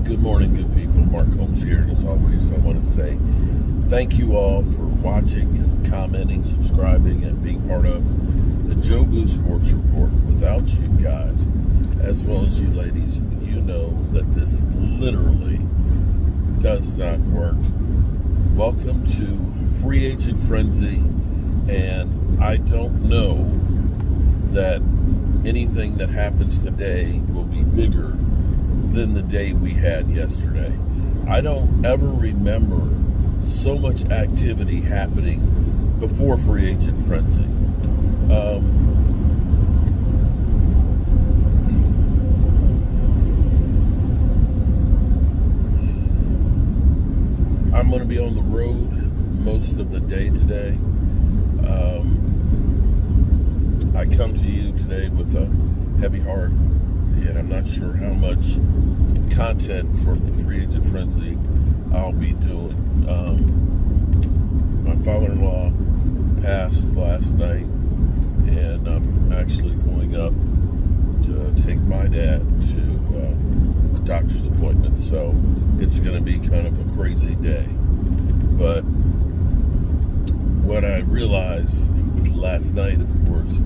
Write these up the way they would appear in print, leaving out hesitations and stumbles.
Good morning, good people. Mark Holmes here, and as always, I want to say thank you all for watching, commenting, subscribing, and being part of the Joe Boo Sports Report. Without you guys, as well as you ladies, you know that this literally does not work. Welcome to Free Agent Frenzy, and I don't know that anything that happens today will be bigger than the day we had yesterday. I don't ever remember so much activity happening before Free Agent Frenzy. I'm going to be on the road most of the day today. I come to you today with a heavy heart, and I'm not sure how much content for the Free Agent Frenzy I'll be doing. My father-in-law passed last night, and I'm actually going up to take my dad to a doctor's appointment, so it's going to be kind of a crazy day. But what I realized last night, of course,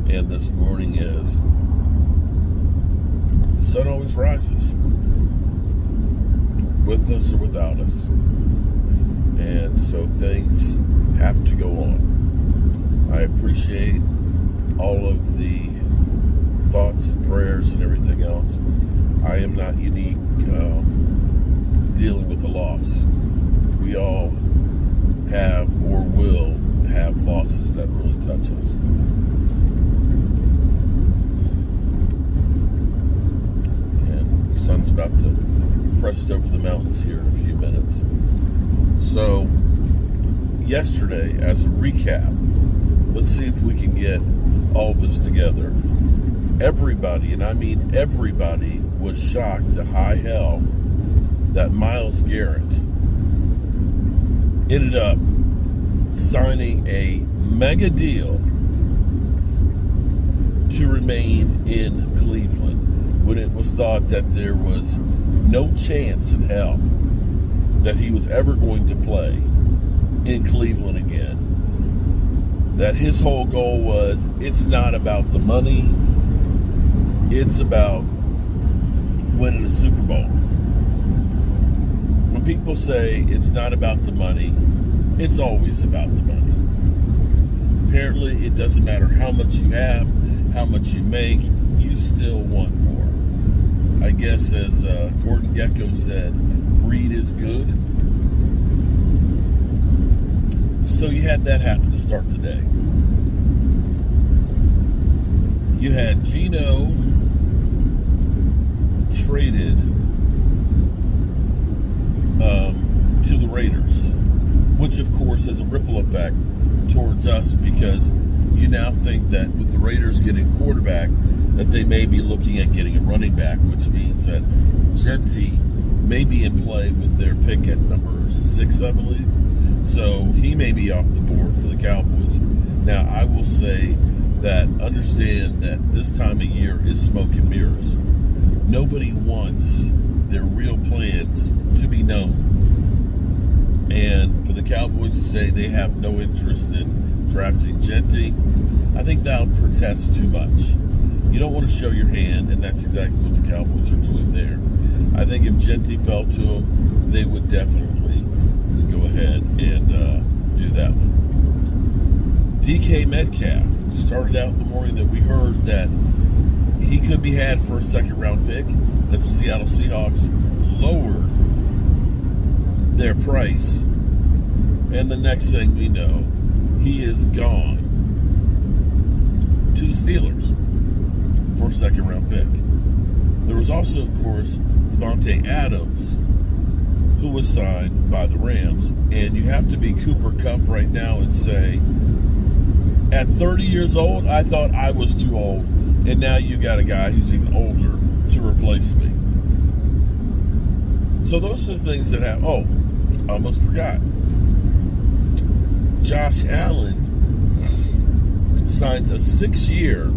and this morning is the sun always rises, with us or without us. And so things have to go on. I appreciate all of the thoughts and prayers and everything else. I am not unique dealing with a loss. We all have or will have losses that really touch us. And the sun's about to crest over the mountains here in a few minutes. So, yesterday, as a recap, let's see if we can get all this together. Everybody, and I mean everybody, was shocked to high hell that Myles Garrett ended up signing a mega deal to remain in Cleveland when it was thought that there was no chance in hell that he was ever going to play in Cleveland again. That his whole goal was, it's not about the money, it's about winning a Super Bowl. When people say it's not about the money, it's always about the money. Apparently, it doesn't matter how much you have, how much you make, you still want more. I guess, as Gordon Gekko said, greed is good. So you had that happen to start the day. You had Geno traded to the Raiders, which of course has a ripple effect towards us, because you now think that with the Raiders getting quarterback, that they may be looking at getting a running back, which means that Gentry may be in play with their pick at number 6, I believe. So he may be off the board for the Cowboys. Now, I will say that understand that this time of year is smoke and mirrors. Nobody wants their real plans to be known. And for the Cowboys to say they have no interest in drafting Gentry, I think that'll protest too much. You don't want to show your hand, and that's exactly what the Cowboys are doing there. I think if Gentry fell to them, they would definitely go ahead and do that one. DK Metcalf started out in the morning that we heard that he could be had for a second-round pick, that the Seattle Seahawks lowered their price, and the next thing we know, he is gone to the Steelers for a second-round pick. There was also, of course, Devontae Adams, who was signed by the Rams. And you have to be Cooper Kupp right now and say, at 30 years old, I thought I was too old, and now you got a guy who's even older to replace me. So those are the things that happen. Oh, I almost forgot. Josh Allen signs a 6-year,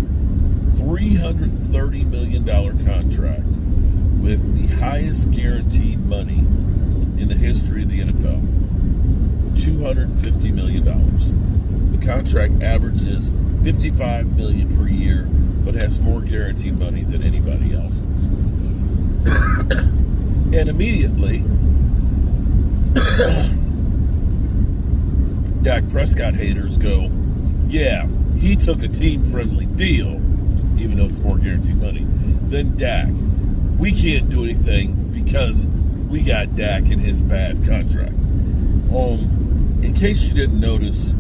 $330 million contract with the highest guaranteed money in the history of the NFL, $250 million. The contract averages $55 million per year, but has more guaranteed money than anybody else's. And immediately, Dak Prescott haters go, yeah, he took a team-friendly deal, even though it's more guaranteed money, than Dak. We can't do anything because we got Dak in his bad contract. In case you didn't notice,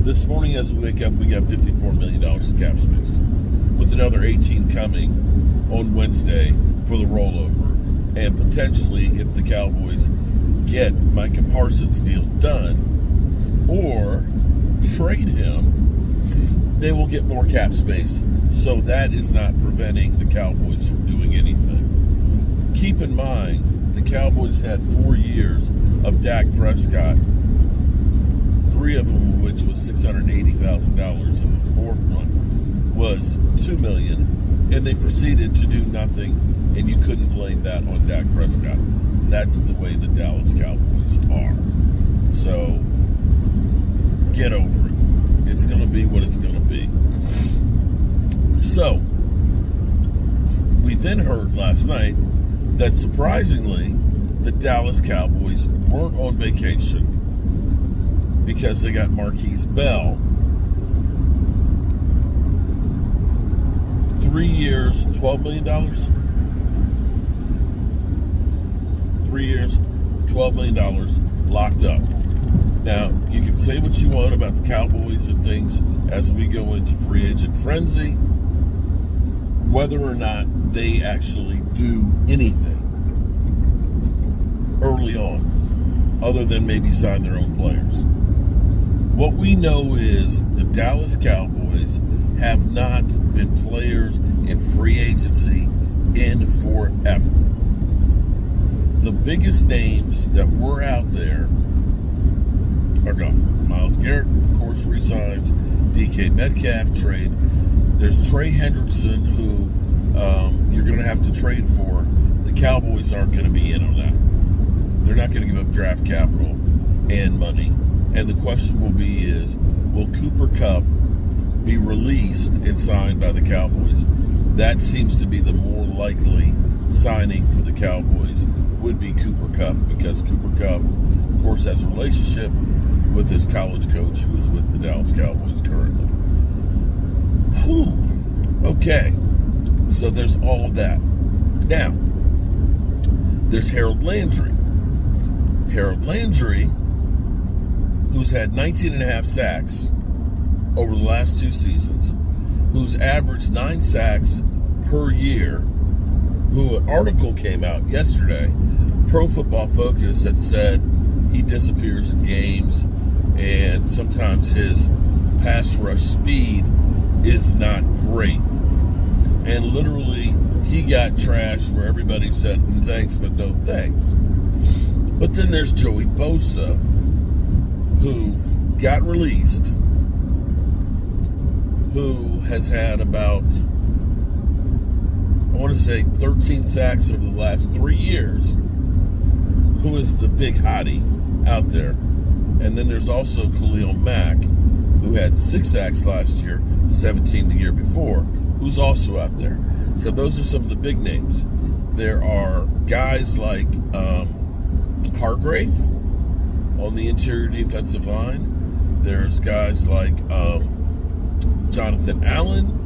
this morning as we wake up, we got $54 million in cap space, with another 18 coming on Wednesday for the rollover. And potentially, if the Cowboys get Micah Parsons' deal done or trade him, they will get more cap space. So that is not preventing the Cowboys from doing anything. Keep in mind, the Cowboys had 4 years of Dak Prescott, 3 of them which was $680,000, and the fourth one was $2 million, and they proceeded to do nothing, and you couldn't blame that on Dak Prescott. That's the way the Dallas Cowboys are. So, get over it. It's going to be what it's going to be. So, we then heard last night that surprisingly, the Dallas Cowboys weren't on vacation because they got Marquise Bell. 3 years, $12 million? 3 years, $12 million locked up. Now, you can say what you want about the Cowboys and things as we go into free agent frenzy, whether or not they actually do anything early on, other than maybe sign their own players. What we know is the Dallas Cowboys have not been players in free agency in forever. The biggest names that were out there are gone. Myles Garrett, of course, resigns. DK Metcalf trade. There's Trey Hendrickson, who you're going to have to trade for. The Cowboys aren't going to be in on that. They're not going to give up draft capital and money. And the question will be is, will Cooper Kupp be released and signed by the Cowboys? That seems to be the more likely signing for the Cowboys would be Cooper Kupp, because Cooper Kupp, of course, has a relationship with his college coach who is with the Dallas Cowboys currently. Whew. Okay. So there's all of that. Now, there's Harold Landry. Harold Landry, who's had 19.5 sacks over the last 2 seasons, who's averaged 9 sacks per year, who an article came out yesterday, Pro Football Focus, that said he disappears in games and sometimes his pass rush speed is not great. And literally, he got trashed where everybody said thanks, but no thanks. But then there's Joey Bosa, who got released, who has had about, I want to say 13 sacks over the last 3 years, who is the big hottie out there. And then there's also Khalil Mack, who had 6 sacks last year, 17 the year before, who's also out there. So those are some of the big names. There are guys like Hargrave on the interior defensive line. There's guys like Jonathan Allen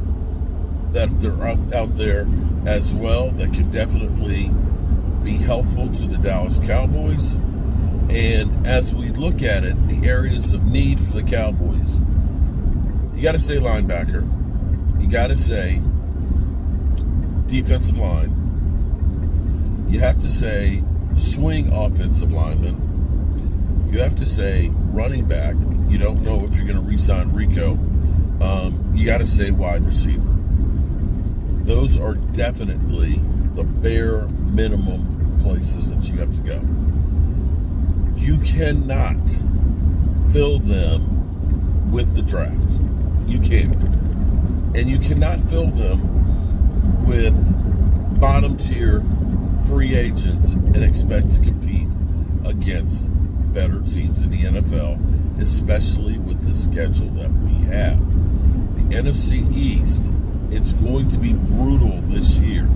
that they're out there as well that could definitely be helpful to the Dallas Cowboys. And as we look at it, the areas of need for the Cowboys, you got to say linebacker. You got to say defensive line. You have to say swing offensive lineman. You have to say running back. You don't know if you're going to re-sign Rico. You got to say wide receiver. Those are definitely the bare minimum places that you have to go. You cannot fill them with the draft. You can't. And you cannot fill them with bottom tier free agents and expect to compete against better teams in the NFL, especially with the schedule that we have. The NFC East, it's going to be brutal this year.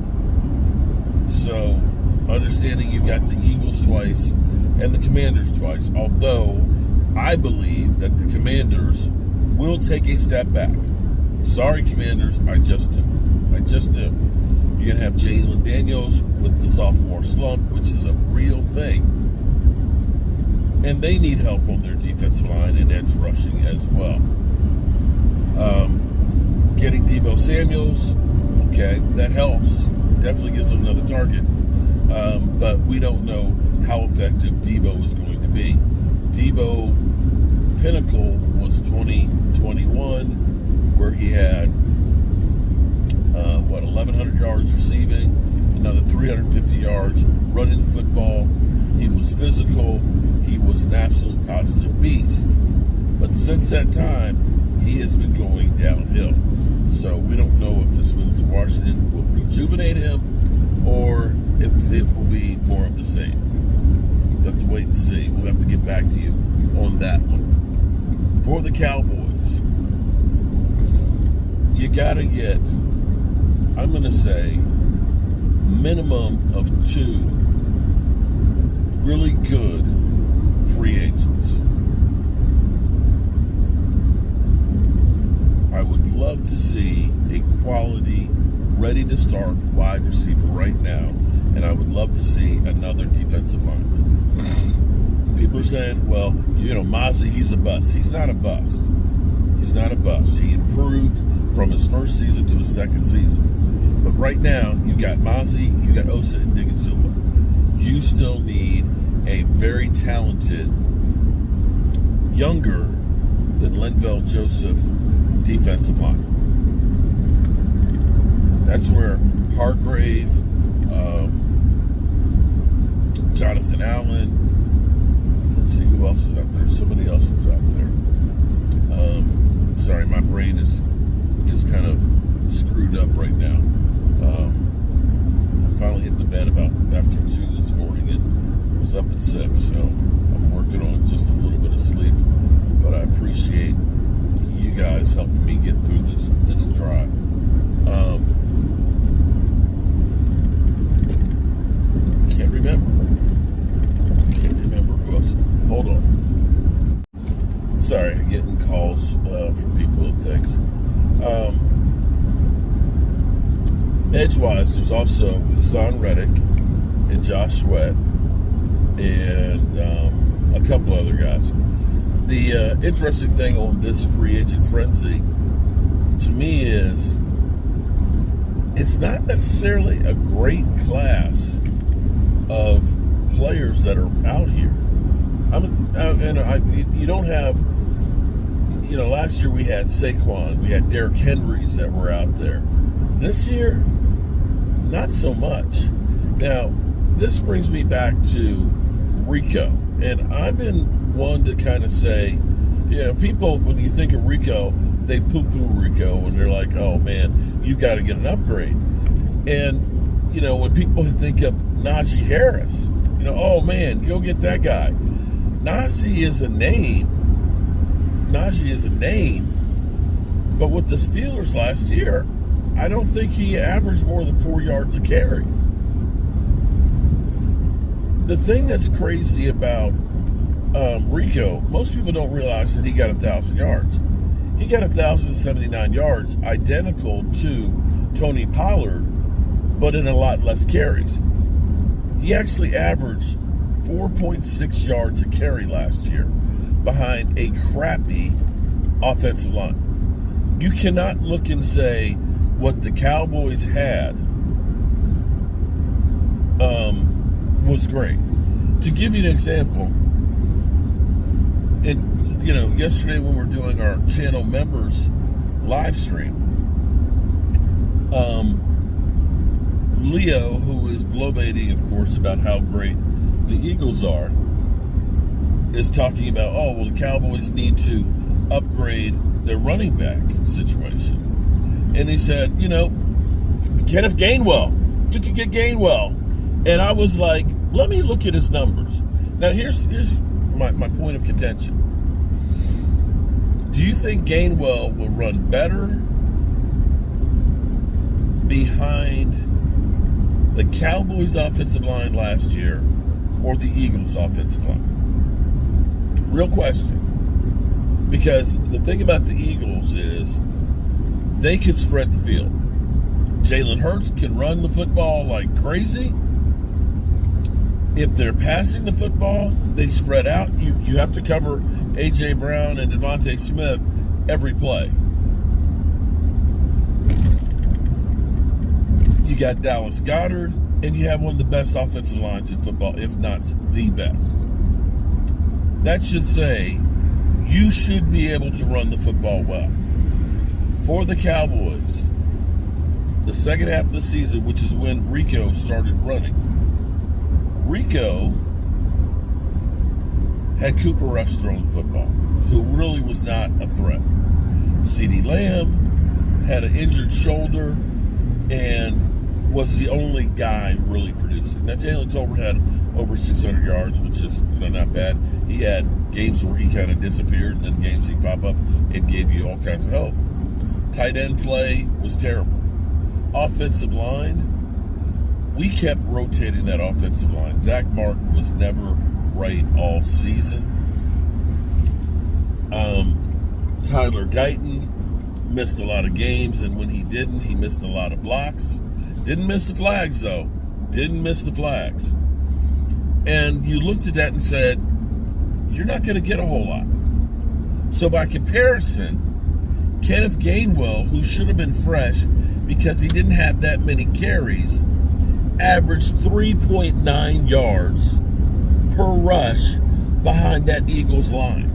So, understanding you've got the Eagles twice and the Commanders twice, although I believe that the Commanders will take a step back. Sorry, Commanders, I just do. You're going to have Jalen Daniels with the sophomore slump, which is a real thing. And they need help on their defensive line and edge rushing as well. Getting Deebo Samuels, okay, that helps. Definitely gives them another target. But we don't know how effective Deebo is going to be. Deebo pinnacle was 2021, where he had 1,100 yards receiving, another 350 yards running the football. He was physical. He was an absolute positive beast. But since that time, he has been going downhill. So we don't know if this move to Washington will rejuvenate him or if it will be more of the same. We'll have to wait and see. We'll have to get back to you on that one. For the Cowboys, you got to get, I'm going to say, minimum of 2 really good free agents. I would love to see a quality, ready to start wide receiver right now, and I would love to see another defensive lineman. People are saying, well, Mozzie, he's a bust. He's not a bust. He's not a bust. He improved from his first season to his second season. But right now, you got Mozzie, you got Osa and Digazula. You still need a very talented, younger than Linval Joseph defensive line. That's where Hargrave, Jonathan Allen, let's see who else is out there. Somebody else is out there. Sorry, my brain is kind of screwed up right now. I finally hit the bed about after 2 this morning and was up at 6, so I'm working on just a little bit of sleep. But I appreciate you guys helping me get through this drive. Can't remember who else. Hold on. Sorry, getting calls from people and things. Edgewise, there's also Hassan Reddick and Josh Sweat and a couple other guys. The interesting thing on this free agent frenzy to me is it's not necessarily a great class of players that are out here. You don't have, last year we had Saquon, we had Derrick Henrys that were out there. This year, not so much. Now, this brings me back to Rico, and I've been one to kind of say, people, when you think of Rico, they poo-poo Rico, and they're like, oh man, you got to get an upgrade. And, when people think of Najee Harris, oh man, go get that guy. Najee is a name, but with the Steelers last year, I don't think he averaged more than 4 yards a carry. The thing that's crazy about Rico, most people don't realize that he got 1,000 yards. He got 1,079 yards, identical to Tony Pollard, but in a lot less carries. He actually averaged 4.6 yards a carry last year behind a crappy offensive line. You cannot look and say what the Cowboys had was great. To give you an example, and yesterday when we were doing our channel members live stream, Leo, who is bloviating, of course, about how great the Eagles are, is talking about, the Cowboys need to upgrade their running back situation. And he said, Kenneth Gainwell, you could get Gainwell. And I was like, let me look at his numbers. Now, here's my point of contention. Do you think Gainwell will run better behind the Cowboys' offensive line last year or the Eagles' offensive line? Real question. Because the thing about the Eagles is they could spread the field. Jalen Hurts can run the football like crazy. If they're passing the football, they spread out. You have to cover A.J. Brown and Devontae Smith every play. You got Dallas Goedert, and you have one of the best offensive lines in football, if not the best. That should say you should be able to run the football well. For the Cowboys, the second half of the season, which is when Rico started running, Rico had Cooper Rush throwing the football, who really was not a threat. CeeDee Lamb had an injured shoulder and was the only guy really producing. Now, Jalen Tolbert had over 600 yards, which is not bad. He had games where he kind of disappeared, and then games he'd pop up and gave you all kinds of help. Tight end play was terrible. Offensive line, we kept rotating that offensive line. Zach Martin was never right all season. Tyler Guyton missed a lot of games, and when he didn't, he missed a lot of blocks. Didn't miss the flags, though. Didn't miss the flags. And you looked at that and said, you're not going to get a whole lot. So by comparison, Kenneth Gainwell, who should have been fresh because he didn't have that many carries, averaged 3.9 yards per rush behind that Eagles line.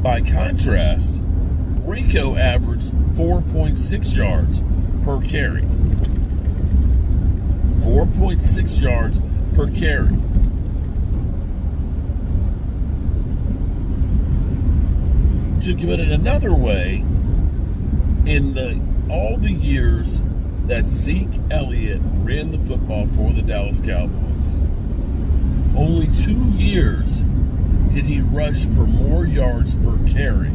By contrast, Rico averaged 4.6 yards per carry. 4.6 yards per carry. To give it another way, in all the years that Zeke Elliott ran the football for the Dallas Cowboys, only 2 years did he rush for more yards per carry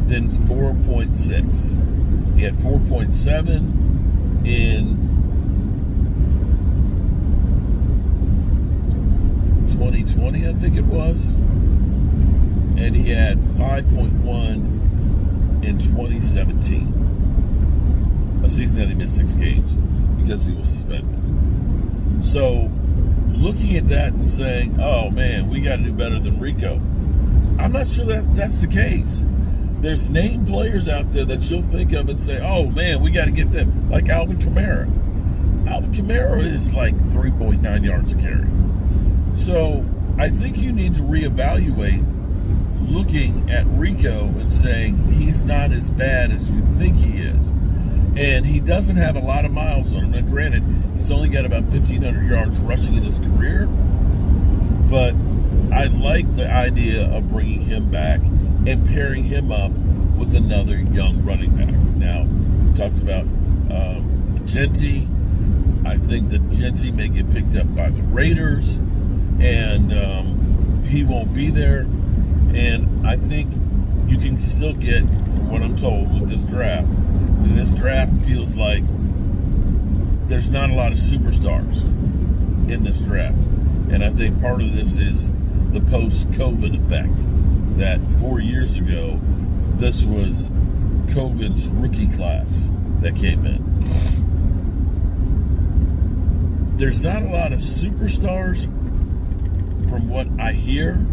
than 4.6. He had 4.7 in 2020, I think it was. And he had 5.1 in 2017. A season that he missed 6 games because he was suspended. So, looking at that and saying, oh man, we got to do better than Rico, I'm not sure that's the case. There's named players out there that you'll think of and say, oh man, we got to get them, like Alvin Kamara. Alvin Kamara is like 3.9 yards a carry. So I think you need to reevaluate looking at Rico and saying he's not as bad as you think he is. And he doesn't have a lot of miles on him. Now, granted, he's only got about 1,500 yards rushing in his career. But I like the idea of bringing him back and pairing him up with another young running back. Now, we've talked about Genty. I think that Genty may get picked up by the Raiders, and he won't be there. And I think you can still get, from what I'm told with this draft feels like there's not a lot of superstars in this draft. And I think part of this is the post-COVID effect, that 4 years ago, this was COVID's rookie class that came in. There's not a lot of superstars from what I hear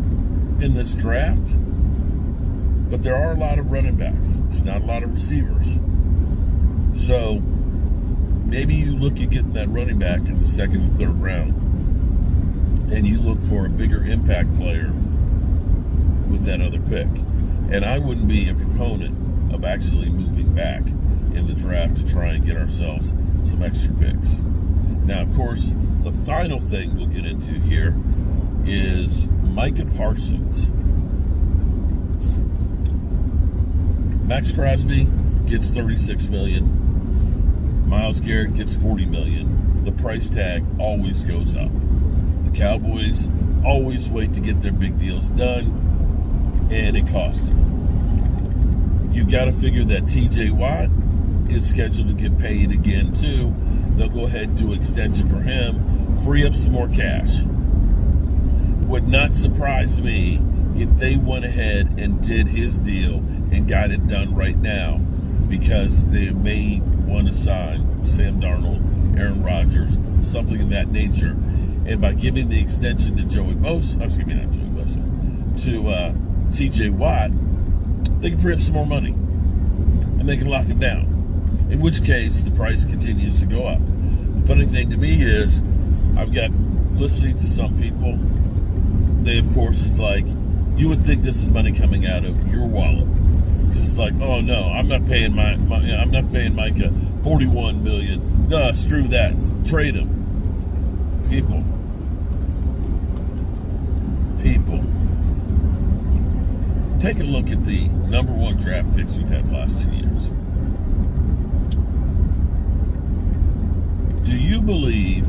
in this draft, but there are a lot of running backs. There's not a lot of receivers. So maybe you look at getting that running back in the second and third round, and you look for a bigger impact player with that other pick. And I wouldn't be a proponent of actually moving back in the draft to try and get ourselves some extra picks. Now, of course, the final thing we'll get into here is Micah Parsons. Max Crosby gets $36 million. Myles Garrett gets $40 million. The price tag always goes up. The Cowboys always wait to get their big deals done, and it costs them. You got to figure that T.J. Watt is scheduled to get paid again too. They'll go ahead and do extension for him, free up some more cash. Would not surprise me if they went ahead and did his deal and got it done right now, because they may want to sign Sam Darnold, Aaron Rodgers, something of that nature. And by giving the extension to to T.J. Watt, they can free up some more money and they can lock it down. In which case, the price continues to go up. The funny thing to me is, I've got listening to some people. They, of course, is like, you would think this is money coming out of your wallet, because it's like, oh no, I'm not paying Micah $41 million. No, screw that. Trade him. People. Take a look at the number one draft picks we've had the last 2 years. Do you believe,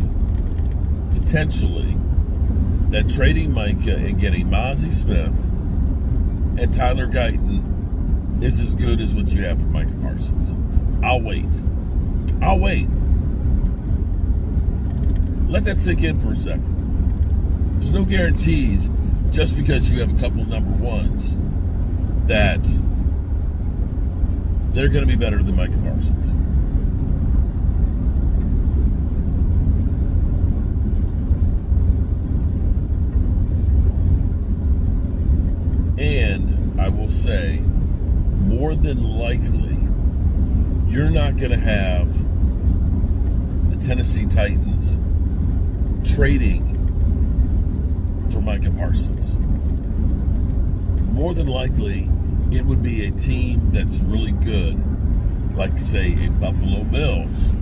potentially, that trading Micah and getting Mozzie Smith and Tyler Guyton is as good as what you have for Micah Parsons? I'll wait. Let that sink in for a second. There's no guarantees just because you have a couple number ones that they're going to be better than Micah Parsons. And I will say, more than likely, you're not going to have the Tennessee Titans trading for Micah Parsons. More than likely, it would be a team that's really good, like, say, a Buffalo Bills,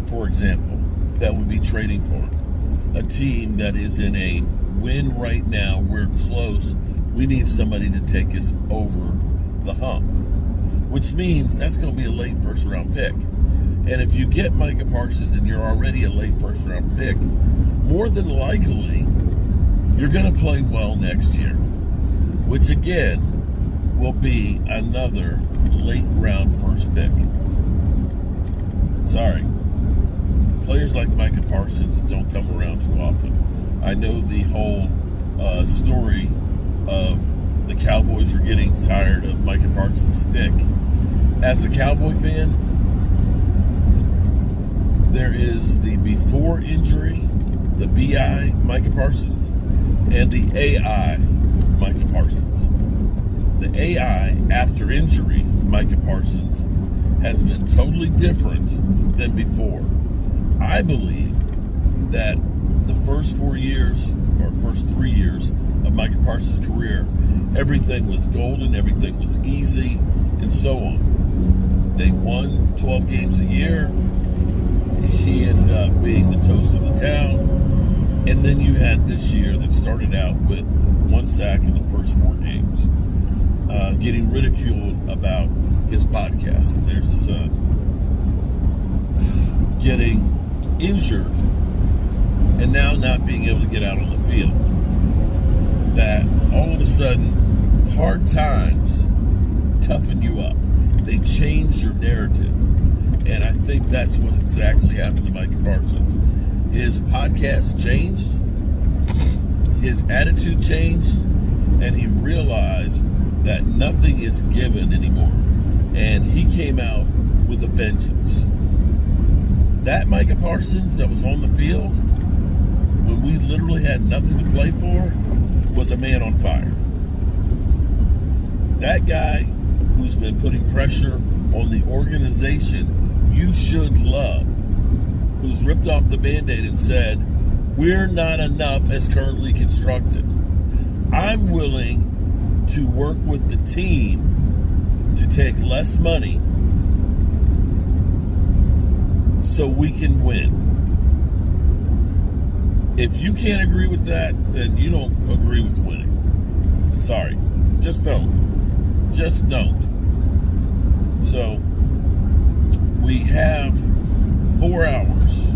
for example, that would be trading for him. A team that is in a win right now, we're close, we need somebody to take us over the hump, which means that's going to be a late first-round pick. And if you get Micah Parsons and you're already a late first-round pick, more than likely, you're going to play well next year, which again will be another late-round first pick. Sorry. Players like Micah Parsons don't come around too often. I know the whole story of the Cowboys are getting tired of Micah Parsons' stick. As a Cowboy fan, there is the before injury, the BI Micah Parsons, and the AI Micah Parsons. The AI after injury Micah Parsons has been totally different than before. I believe that the first 4 years, or first 3 years of Micah Parsons' career, everything was golden, everything was easy, and so on. They won 12 games a year. He ended up being the toast of the town. And then you had this year that started out with 1 sack in the first 4 games, getting ridiculed about his podcast. And there's the son. Getting injured and now not being able to get out on the field. That all of a sudden, hard times toughen you up. They change your narrative. And I think that's what exactly happened to Micah Parsons. His podcast changed, his attitude changed, and he realized that nothing is given anymore. And he came out with a vengeance. That Micah Parsons that was on the field, when we literally had nothing to play for, was a man on fire. That guy who's been putting pressure on the organization you should love, who's ripped off the Band-Aid and said, we're not enough as currently constructed. I'm willing to work with the team to take less money so we can win. If you can't agree with that, then you don't agree with winning. Sorry. Just don't. So, we have 4 hours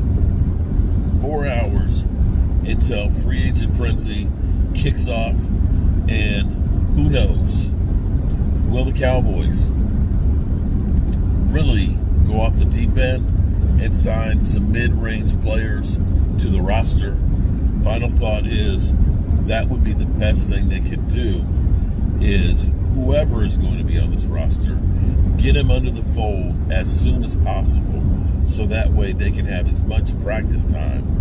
until free agent frenzy kicks off, and who knows, will the Cowboys really go off the deep end and sign some mid-range players to the roster? Final thought is that would be the best thing they could do, is whoever is going to be on this roster, get him under the fold as soon as possible, so that way they can have as much practice time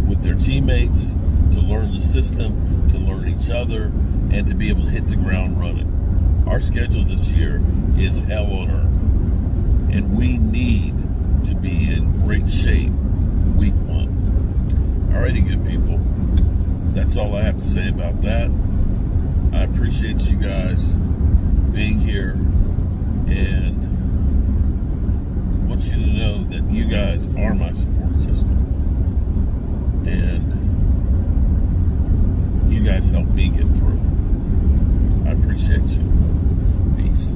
with their teammates to learn the system, to learn each other, and to be able to hit the ground running. Our schedule this year is hell on earth, and we need to be in great shape week 1. Alrighty, good people. That's all I have to say about that. I appreciate you guys being here, and want you to know that you guys are my support system, and you guys help me get through. I appreciate you. Peace.